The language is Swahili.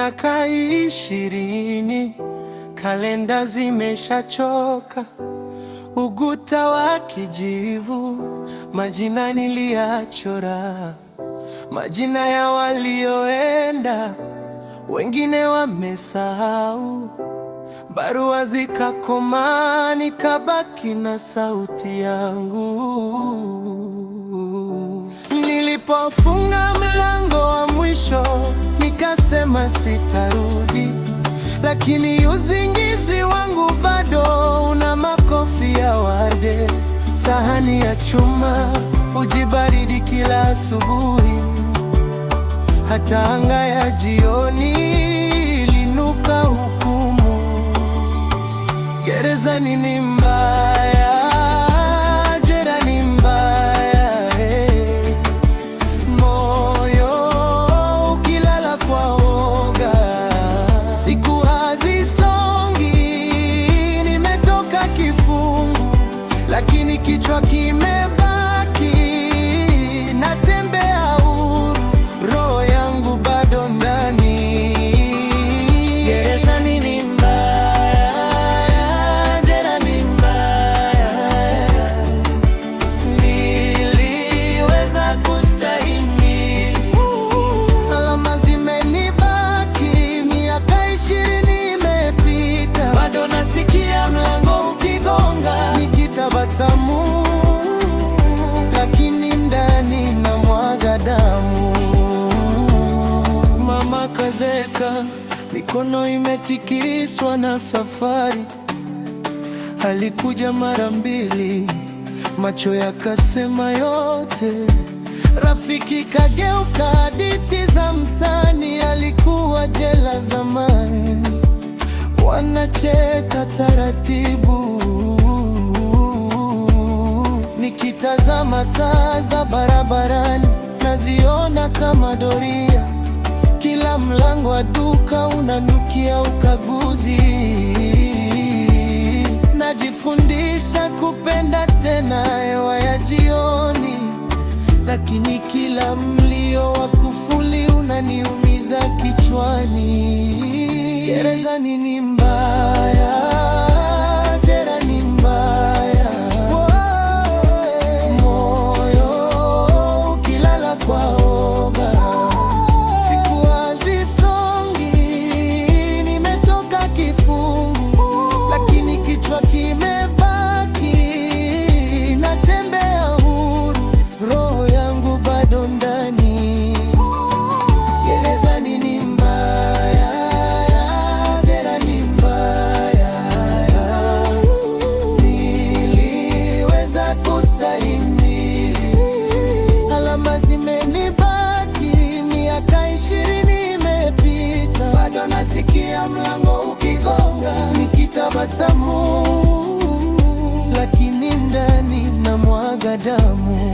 Miaka 20, kalenda zimeshachoka, ukuta wa kijivu, majina niliyachora, majina ya walioenda, wengine wamesahau. Barua zikakoma, nikabaki na sauti yangu. Nilipofunga mlango wa mwisho, nikasema sitarudi, lakini usingizi wangu bado una makofi ya wade. Sahani ya chuma, uji baridi kila asubuhi, hata anga ya jioni ilinuka hukumu. Gerezani ni mbaya, jela ni mbaya, moyo ukilala kwa woga. Siku hazisongi, nimetoka kifungu, lakini kichwa kimebaki, natembea huru, roho yangu bado ndani. Gerezani ni mbaya, jela ni mbaya, niliweza kustahimili. Alama zimenibaki, miaka 20 imepita, bado nasikia mlango ukigonga, nikitabasamu, lakini ndani namwaga damu. Mama kazeka, mikono imetikiswa na safari. Alikuja mara 2, macho yakasema yote. Rafiki kageuka, hadithi za mtaani, alikuwa jela zamani. Wanacheka taratibu, nikitazama taa za barabarani, naziona kama doria. Kila mlango wa duka unanukia ukaguzi. Najifundisha kupenda tena hewa ya jioni, lakini kila mlio wa kufuli unaniumiza kichwani. Gerezani ni mbaya, jela ni mbaya, moyo ukilala kwa woga. Siku hazisongi, nimetoka kifungu, lakini kichwa kimebaki, natembea huru, roho yangu bado ndani. Gerezani ni mbaya, jela ni mbaya, niliweza kustahimili. Alama zimenibaki, miaka 20 imepita, bado nasikia mlango ukigonga, nikitabasamu, lakini ndani namwaga damu.